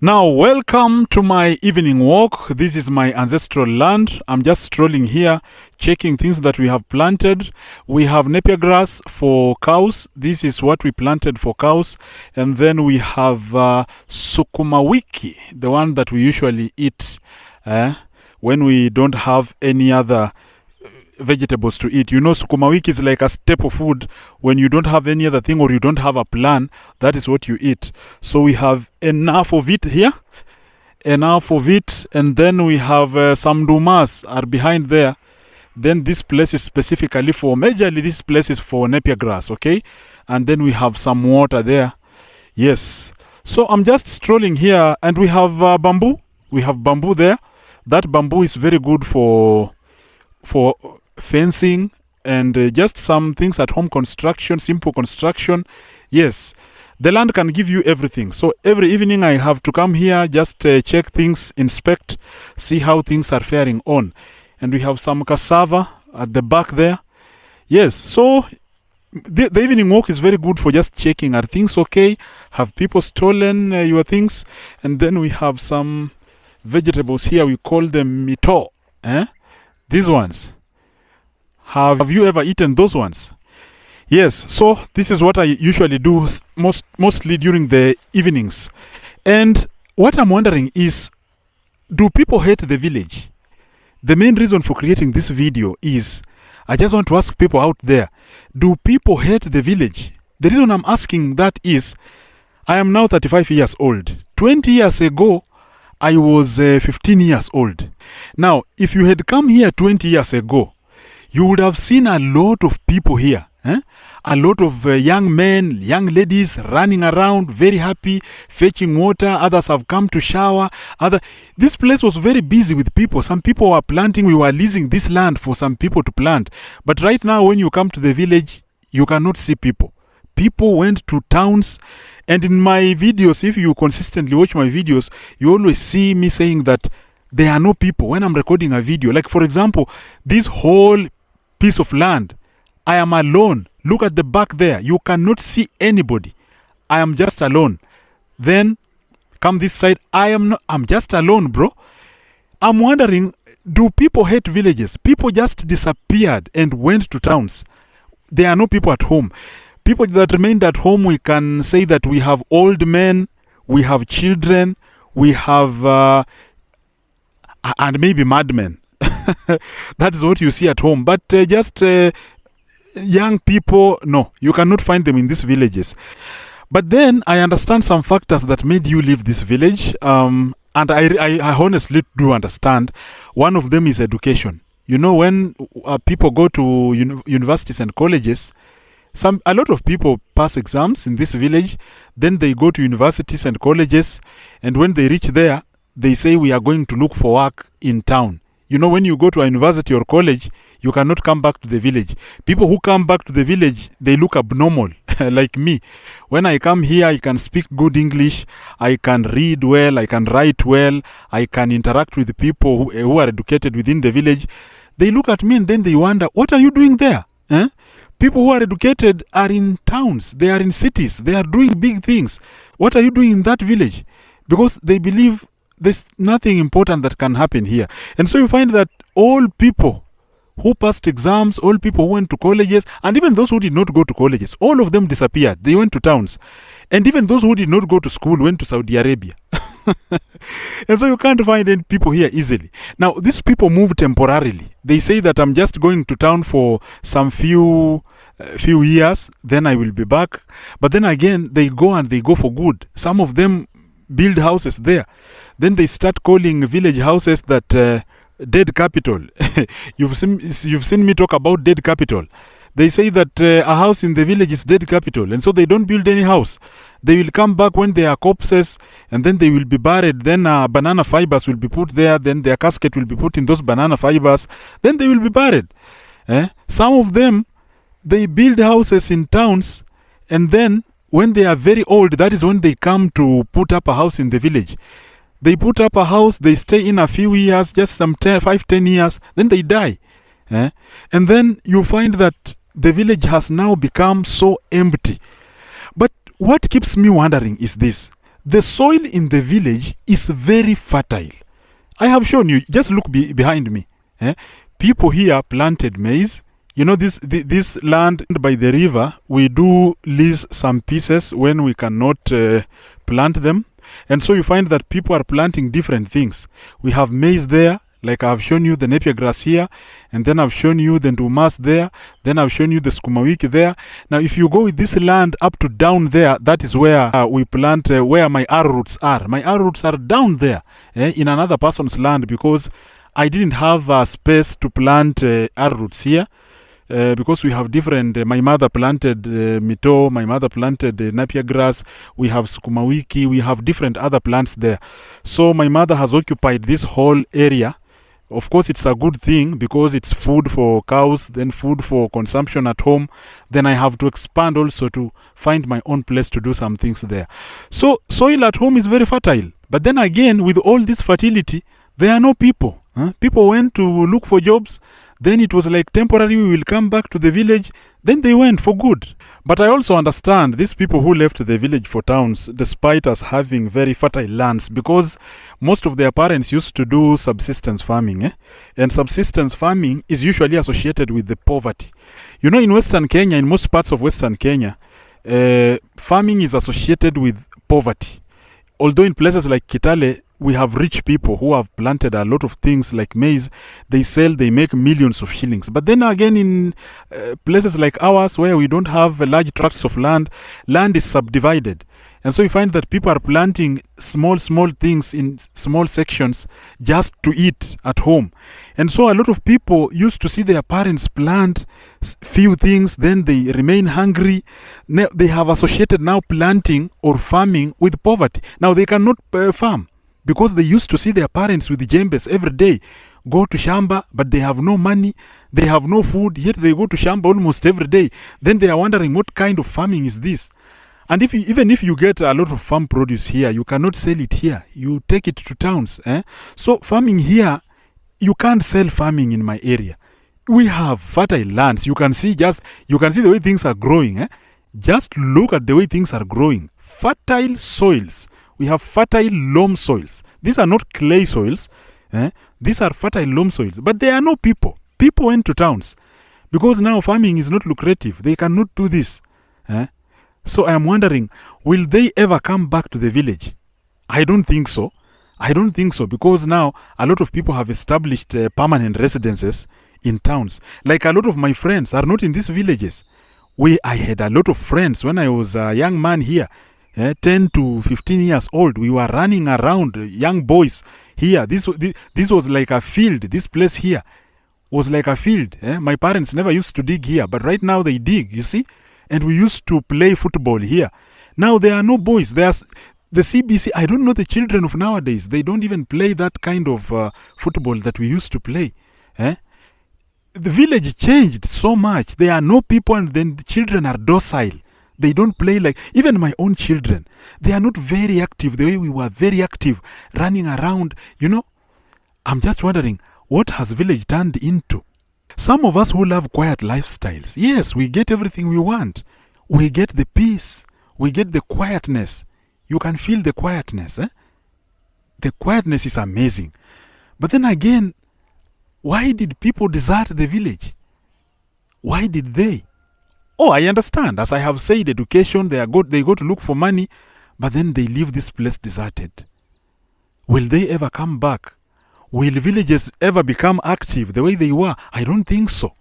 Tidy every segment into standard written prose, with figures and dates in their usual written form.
Now, welcome to my evening walk. This is my ancestral land. I'm just strolling here, checking things that we have planted. We have Napier grass for cows. This is what we planted for cows. And then we have sukuma wiki, the one that we usually eat when we don't have any other vegetables to eat. You know, sukuma wiki is like a staple food. When you don't have any other thing or you don't have a plan, that is what you eat. So we have enough of it here, enough of it, and then we have some dumas are behind there. Then this place is specifically for, majorly this place is for Napier grass, okay? And then we have some water there. Yes. So I'm just strolling here, and we have bamboo. We have bamboo there. That bamboo is very good for fencing and just some things at home construction, simple construction. Yes, the land can give you everything. So every evening I have to come here, just check things, inspect, see how things are faring on. And we have some cassava at the back there. Yes, so the evening walk is very good for just checking, are things okay? Have people stolen your things? And then we have some vegetables here, we call them mito. These ones. Have you ever eaten those ones? Yes, so this is what I usually do mostly during the evenings. And what I'm wondering is, do people hate the village? The main reason for creating this video is, I just want to ask people out there, do people hate the village? The reason I'm asking that is, I am now 35 years old. 20 years ago, I was 15 years old. Now, if you had come here 20 years ago, you would have seen a lot of people here. A lot of young men, young ladies running around, very happy, fetching water. Others have come to shower. This place was very busy with people. Some people were planting. We were leasing this land for some people to plant. But right now, when you come to the village, you cannot see people. People went to towns. And in my videos, if you consistently watch my videos, you always see me saying that there are no people when I'm recording a video. Like, for example, this whole piece of land, I am alone. Look at the back there. You cannot see anybody. I am just alone. Then come this side. I'm just alone, bro. I'm wondering, do people hate villages? People just disappeared and went to towns. There are no people at home. People that remained at home, we can say that we have old men, we have children, we have and maybe madmen. That is what you see at home. But just young people, no, you cannot find them in these villages. But then I understand some factors that made you leave this village. And I honestly do understand. One of them is education. You know, when people go to universities and colleges, a lot of people pass exams in this village. Then they go to universities and colleges. And when they reach there, they say, we are going to look for work in town. You know, when you go to a university or college, you cannot come back to the village. People who come back to the village, they look abnormal, like me. When I come here, I can speak good English, I can read well, I can write well, I can interact with people who are educated within the village. They look at me and then they wonder, what are you doing there? People who are educated are in towns, they are in cities, they are doing big things. What are you doing in that village? Because they believe there's nothing important that can happen here. And so you find that all people who passed exams, all people who went to colleges, and even those who did not go to colleges, all of them disappeared. They went to towns. And even those who did not go to school went to Saudi Arabia. And so you can't find any people here easily. Now, these people move temporarily. They say that I'm just going to town for some few years, then I will be back. But then again, they go and they go for good. Some of them build houses there. Then they start calling village houses that dead capital. You've seen me talk about dead capital. They say that a house in the village is dead capital, and so they don't build any house. They will come back when they are corpses, and then they will be buried. Then banana fibers will be put there. Then their casket will be put in those banana fibers. Then they will be buried. Some of them, they build houses in towns, and then when they are very old, that is when they come to put up a house in the village. They put up a house, they stay in a few years, just some 5-10 years, then they die. And then you find that the village has now become so empty. But what keeps me wondering is this. The soil in the village is very fertile. I have shown you, just look behind me. People here planted maize. You know, this land by the river, we do lease some pieces when we cannot plant them. And so you find that people are planting different things. We have maize there, like I've shown you the Napier grass here, and then I've shown you the ndumas there, then I've shown you the sukuma wiki there. Now, if you go with this land up to down there, that is where we plant, where my arrowroots are. My arrowroots are down there, in another person's land, because I didn't have space to plant arrowroots here. Because we have different, my mother planted mito, my mother planted Napier grass, we have sukuma wiki, we have different other plants there. So my mother has occupied this whole area. Of course, it's a good thing because it's food for cows, then food for consumption at home. Then I have to expand also to find my own place to do some things there. So soil at home is very fertile. But then again, with all this fertility, there are no people. People went to look for jobs. Then it was like temporary, we will come back to the village. Then they went for good. But I also understand these people who left the village for towns, despite us having very fertile lands, because most of their parents used to do subsistence farming. And subsistence farming is usually associated with the poverty. You know, in Western Kenya, in most parts of Western Kenya, farming is associated with poverty. Although in places like Kitale, we have rich people who have planted a lot of things like maize. They sell, they make millions of shillings. But then again, in places like ours, where we don't have large tracts of land, land is subdivided. And so you find that people are planting small things in small sections just to eat at home. And so a lot of people used to see their parents plant few things, then they remain hungry. Now, they have associated now planting or farming with poverty. Now they cannot farm, because they used to see their parents with the jembes every day, go to shamba, but they have no money, they have no food, yet they go to shamba almost every day. Then they are wondering, what kind of farming is this? And even if you get a lot of farm produce here, you cannot sell it here. You take it to towns. So farming here, you can't sell farming in my area. We have fertile lands. You can see the way things are growing. Just look at the way things are growing. Fertile soils. We have fertile loam soils. These are not clay soils. These are fertile loam soils. But there are no people. People went to towns because now farming is not lucrative. They cannot do this. So I am wondering, will they ever come back to the village? I don't think so. I don't think so, because now a lot of people have established permanent residences in towns. Like a lot of my friends are not in these villages. I had a lot of friends when I was a young man here. 10 to 15 years old, we were running around, young boys here. This was like a field. This place here was like a field. My parents never used to dig here, but right now they dig, you see. And we used to play football here. Now there are no boys. There's the CBC. I don't know the children of nowadays. They don't even play that kind of football that we used to play. The village changed so much. There are no people, and then the children are docile. They don't play like, even my own children, they are not very active the way we were very active, running around, you know. I'm just wondering, what has village turned into? Some of us who love quiet lifestyles, yes, we get everything we want. We get the peace. We get the quietness. You can feel the quietness. The quietness is amazing. But then again, why did people desert the village? Why did they? Oh, I understand. As I have said, education, they go to look for money, but then they leave this place deserted. Will they ever come back? Will villages ever become active the way they were? I don't think so.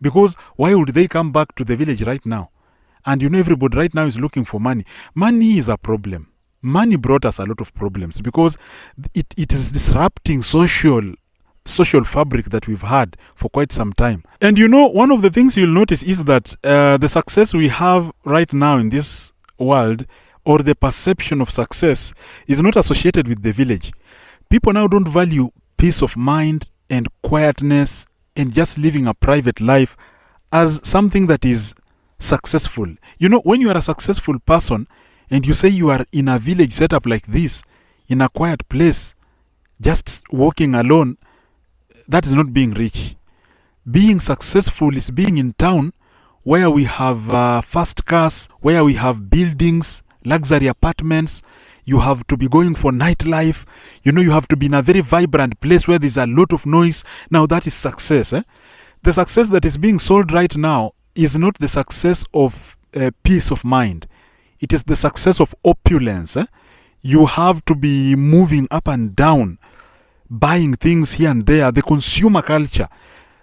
Because why would they come back to the village right now? And you know, everybody right now is looking for money. Money is a problem. Money brought us a lot of problems because it is disrupting social fabric that we've had for quite some time. And you know, one of the things you'll notice is that the success we have right now in this world, or the perception of success, is not associated with the village. People now don't value peace of mind and quietness and just living a private life as something that is successful. You know, when you are a successful person and you say you are in a village setup like this, in a quiet place, just walking alone, that is not being rich. Being successful is being in town where we have fast cars, where we have buildings, luxury apartments. You have to be going for nightlife. You have to be in a very vibrant place where there's a lot of noise. Now that is success. The success that is being sold right now is not the success of peace of mind. It is the success of opulence. You have to be moving up and down, buying things here and there. The consumer culture,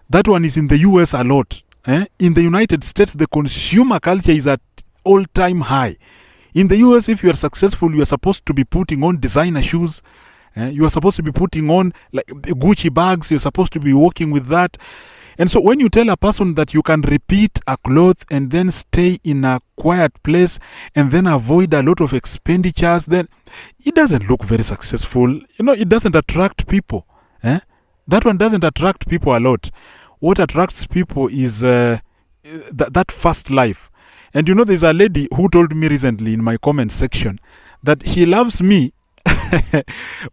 that one is in the US a lot. In the United States, the consumer culture is at all-time high. In the US, if you are successful, you are supposed to be putting on designer shoes. You are supposed to be putting on like Gucci bags. You're supposed to be walking with that. And so when you tell a person that you can repeat a cloth and then stay in a quiet place and then avoid a lot of expenditures, then it doesn't look very successful. It doesn't attract people. That one doesn't attract people a lot. What attracts people is that fast life. And there's a lady who told me recently in my comment section that she loves me,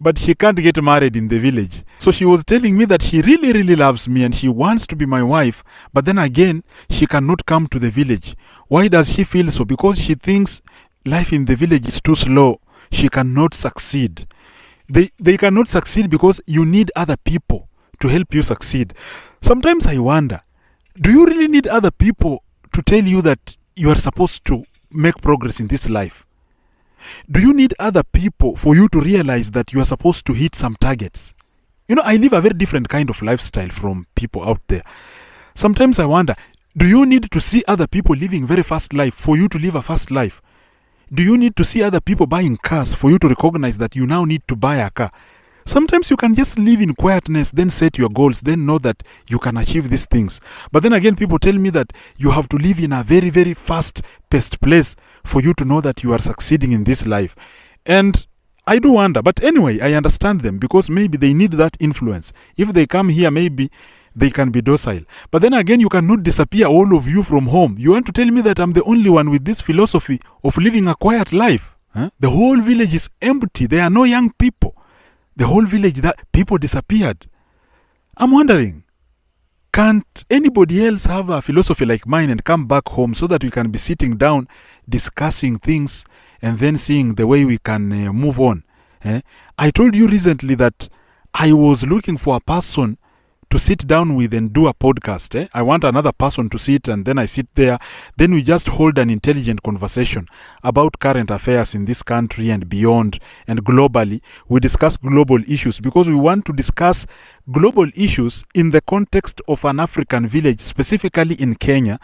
but she can't get married in the village. So she was telling me that she really, really loves me and she wants to be my wife, but then again, she cannot come to the village. Why does she feel so? Because she thinks life in the village is too slow. She cannot succeed. They cannot succeed because you need other people to help you succeed. Sometimes I wonder, do you really need other people to tell you that you are supposed to make progress in this life? Do you need other people for you to realize that you are supposed to hit some targets? I live a very different kind of lifestyle from people out there. Sometimes I wonder, do you need to see other people living very fast life for you to live a fast life? Do you need to see other people buying cars for you to recognize that you now need to buy a car? Sometimes you can just live in quietness, then set your goals, then know that you can achieve these things. But then again, people tell me that you have to live in a very, very fast-paced place for you to know that you are succeeding in this life. And I do wonder. But anyway, I understand them because maybe they need that influence. If they come here, maybe they can be docile. But then again, you cannot disappear all of you from home. You want to tell me that I'm the only one with this philosophy of living a quiet life? The whole village is empty. There are no young people. The whole village, that people disappeared. I'm wondering, can't anybody else have a philosophy like mine and come back home so that we can be sitting down, discussing things, and then seeing the way we can move on? I told you recently that I was looking for a person to sit down with and do a podcast. I want another person to sit, and then I sit there. Then we just hold an intelligent conversation about current affairs in this country and beyond and globally. We discuss global issues because we want to discuss global issues in the context of an African village, specifically in Kenya.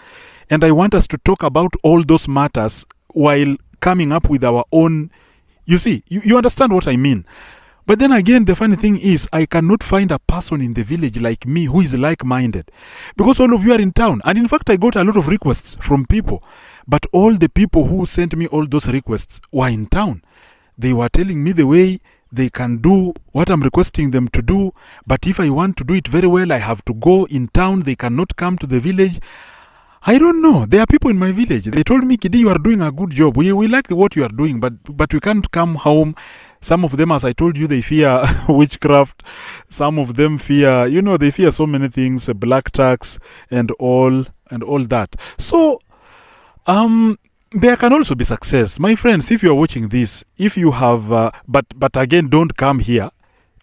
And I want us to talk about all those matters while coming up with our own. You see, you understand what I mean. But then again, the funny thing is, I cannot find a person in the village like me who is like-minded. Because all of you are in town. And in fact, I got a lot of requests from people. But all the people who sent me all those requests were in town. They were telling me the way they can do what I'm requesting them to do. But if I want to do it very well, I have to go in town. They cannot come to the village. I don't know. There are people in my village. They told me, Giddy, you are doing a good job. We like what you are doing, but we can't come home. Some of them, as I told you, they fear witchcraft. Some of them fear, they fear so many things, black tax and all that. So, there can also be success. My friends, if you are watching this, if you have, but again, don't come here.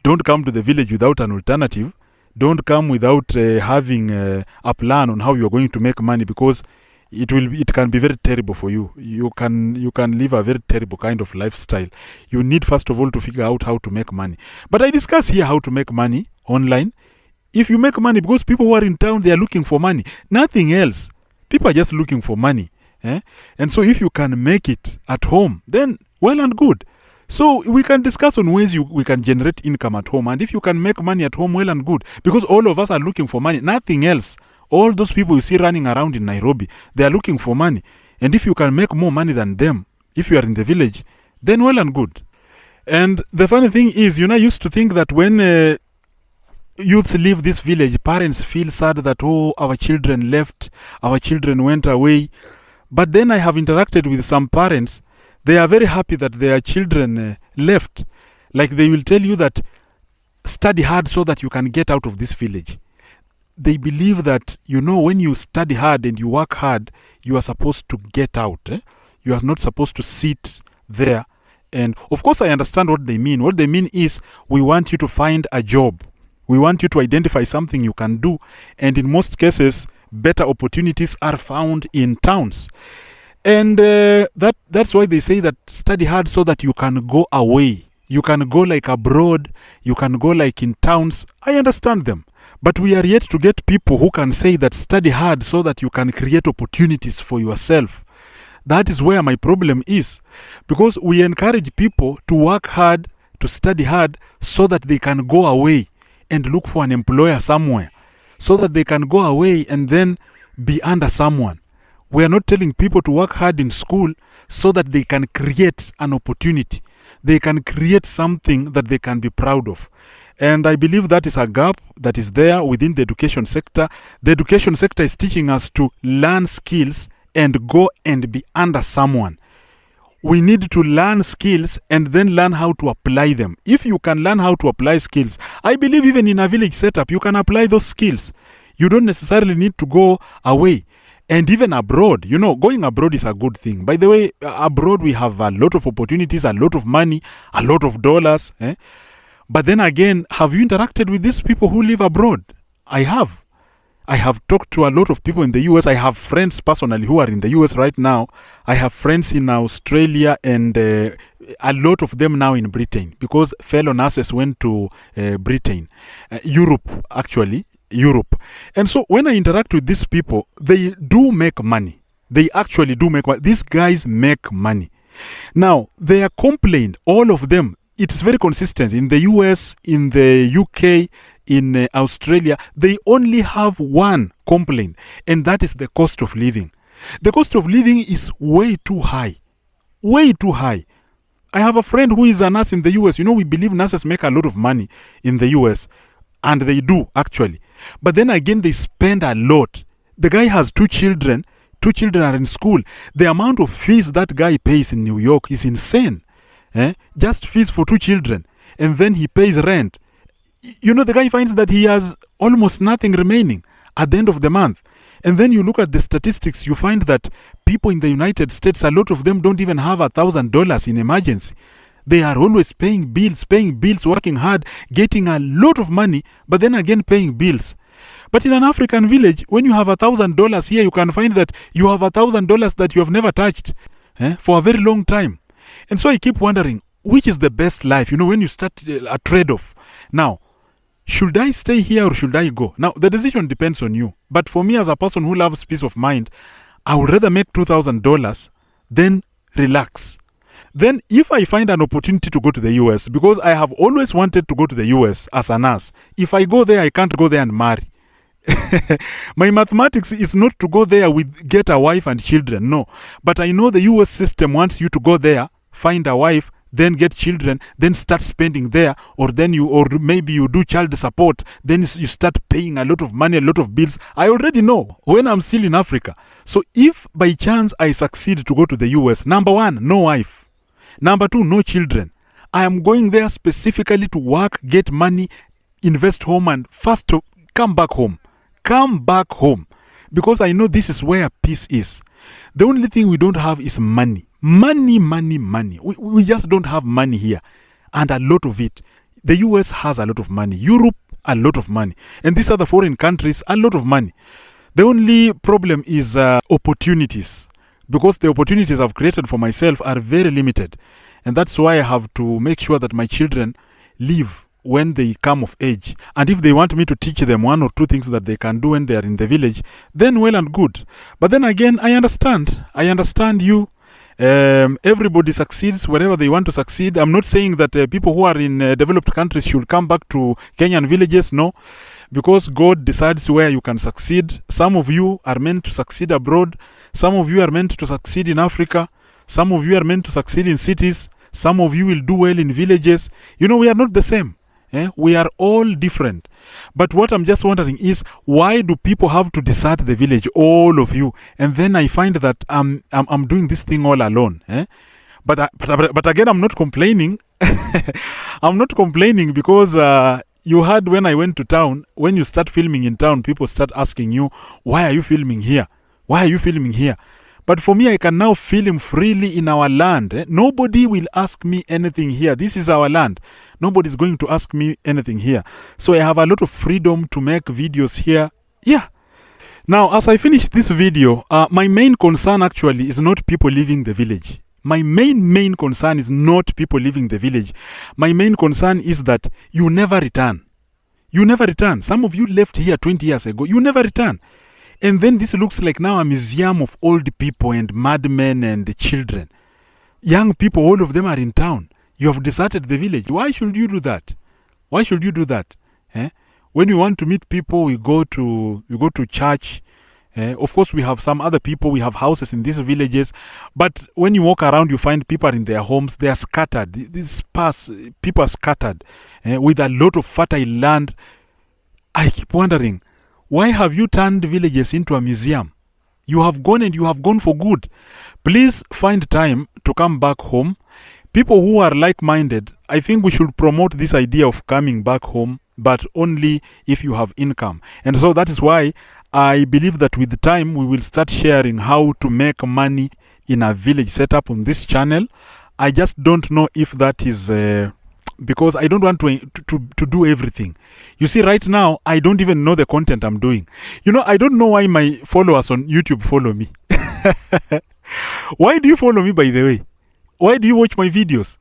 Don't come to the village without an alternative. Don't come without having a plan on how you are going to make money, because it can be very terrible for you. You can live a very terrible kind of lifestyle. You need first of all to figure out how to make money. But I discuss here how to make money online. If you make money, because people who are in town, they are looking for money, nothing else. People are just looking for money. And so if you can make it at home, then well and good. So we can discuss on ways we can generate income at home. And if you can make money at home, well and good. Because all of us are looking for money, nothing else. All those people you see running around in Nairobi, they are looking for money. And if you can make more money than them, if you are in the village, then well and good. And the funny thing is, I used to think that when youths leave this village, parents feel sad that, our children left, our children went away. But then I have interacted with some parents. They are very happy that their children left. Like they will tell you that study hard so that you can get out of this village. They believe that, when you study hard and you work hard, you are supposed to get out. You are not supposed to sit there And of course, I understand what they mean. What they mean is we want you to find a job. We want you to identify something you can do. And in most cases, better opportunities are found in towns. And that's why they say that study hard so that you can go away. You can go like abroad. You can go like in towns. I understand them. But we are yet to get people who can say that study hard so that you can create opportunities for yourself. That is where my problem is. Because we encourage people to work hard, to study hard, so that they can go away and look for an employer somewhere. So that they can go away and then be under someone. We are not telling people to work hard in school so that they can create an opportunity. They can create something that they can be proud of. And I believe that is a gap that is there within the education sector. The education sector is teaching us to learn skills and go and be under someone. We need to learn skills and then learn how to apply them. If you can learn how to apply skills, I believe even in a village setup, you can apply those skills. You don't necessarily need to go away. And even abroad, going abroad is a good thing. By the way, abroad we have a lot of opportunities, a lot of money, a lot of dollars. But then again, have you interacted with these people who live abroad? I have. I have talked to a lot of people in the US. I have friends personally who are in the US right now. I have friends in Australia and a lot of them now in Britain because fellow nurses went to Britain. Europe, actually. Europe. And so when I interact with these people, they do make money. They actually do make money. These guys make money. Now, their complaint, all of them, it's very consistent. In the US, in the UK, in Australia, they only have one complaint, and that is the cost of living. The cost of living is way too high. Way too high. I have a friend who is a nurse in the US. We believe nurses make a lot of money in the US, and they do, actually. But then again, they spend a lot. The guy has 2 children. 2 children are in school. The amount of fees that guy pays in New York is insane. Just fees for 2 children. And then he pays rent. The guy finds that he has almost nothing remaining at the end of the month. And then you look at the statistics, you find that people in the United States, a lot of them don't even have $1,000 in emergency. They are always paying bills, working hard, getting a lot of money, but then again paying bills. But in an African village, when you have $1,000 here, you can find that you have $1,000 that you have never touched for a very long time. And so I keep wondering, which is the best life? When you start a trade-off. Now, should I stay here or should I go? Now, the decision depends on you. But for me as a person who loves peace of mind, I would rather make $2,000 than relax. Then if I find an opportunity to go to the US, because I have always wanted to go to the US as a nurse, if I go there, I can't go there and marry. My mathematics is not to go there get a wife and children, no. But I know the US system wants you to go there, find a wife, then get children, then start spending there, or maybe you do child support, then you start paying a lot of money, a lot of bills. I already know when I'm still in Africa. So if by chance I succeed to go to the US, number 1, no wife. Number 2, no children. I am going there specifically to work, get money, invest home, and first to come back home. Come back home. Because I know this is where peace is. The only thing we don't have is money. Money. We just don't have money here. And a lot of it. The US has a lot of money. Europe, a lot of money. And these other foreign countries, a lot of money. The only problem is opportunities. Because the opportunities I've created for myself are very limited. And that's why I have to make sure that my children live when they come of age. And if they want me to teach them 1 or 2 things that they can do when they are in the village, then well and good. But then again, I understand you. Everybody succeeds wherever they want to succeed. I'm not saying that people who are in developed countries should come back to Kenyan villages, no. Because God decides where you can succeed. Some of you are meant to succeed abroad. Some of you are meant to succeed in Africa. Some of you are meant to succeed in cities. Some of you will do well in villages. We are not the same. We are all different. But what I'm just wondering is, why do people have to desert the village, all of you? And then I find that I'm doing this thing all alone. But again, I'm not complaining. I'm not complaining because you heard when I went to town, when you start filming in town, people start asking you, why are you filming here? Why are you filming here? But for me, I can now film freely in our land. Nobody will ask me anything here. This is our land. Nobody's going to ask me anything here. So I have a lot of freedom to make videos here. Yeah. Now, as I finish this video, my main concern actually is not people leaving the village. My main concern is not people leaving the village. My main concern is that you never return. You never return. Some of you left here 20 years ago. You never return. And then this looks like now a museum of old people and madmen and children. Young people, all of them are in town. You have deserted the village. Why should you do that? Why should you do that? When we want to meet people, we go to church. Of course, we have some other people. We have houses in these villages. But when you walk around, you find people are in their homes. They are scattered. People are scattered with a lot of fertile land. I keep wondering, why have you turned villages into a museum? You have gone and you have gone for good. Please find time to come back home. People who are like-minded, I think we should promote this idea of coming back home, but only if you have income. And so that is why I believe that with time we will start sharing how to make money in a village setup on this channel. I just don't know if that is because I don't want to do everything. You see, right now, I don't even know the content I'm doing. I don't know why my followers on YouTube follow me. Why do you follow me, by the way? Why do you watch my videos?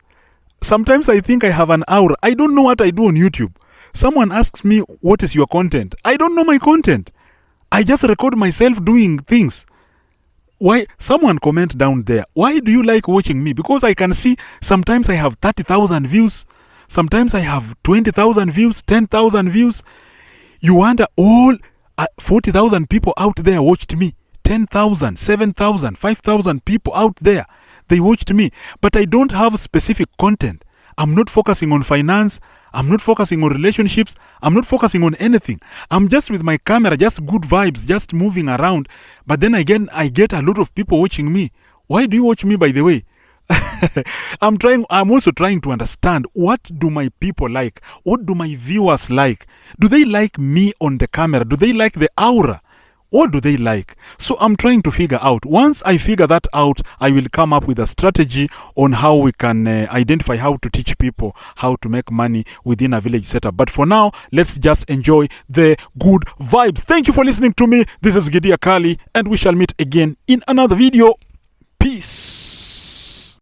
Sometimes I think I have an aura. I don't know what I do on YouTube. Someone asks me, what is your content? I don't know my content. I just record myself doing things. Why? Someone comment down there. Why do you like watching me? Because I can see sometimes I have 30,000 views. Sometimes I have 20,000 views, 10,000 views. You wonder, all 40,000 people out there watched me. 10,000, 7,000, 5,000 people out there, they watched me. But I don't have specific content. I'm not focusing on finance. I'm not focusing on relationships. I'm not focusing on anything. I'm just with my camera, just good vibes, just moving around. But then again, I get a lot of people watching me. Why do you watch me, by the way? I'm also trying to understand, what do my people like? What do my viewers like? Do they like me on the camera? Do they like the aura? What do they like? So I'm trying to figure out. Once I figure that out, I will come up with a strategy on how we can identify how to teach people how to make money within a village setup. But for now, let's just enjoy the good vibes. Thank you for listening to me. This is Giddy Akali, and we shall meet again in another video. Peace.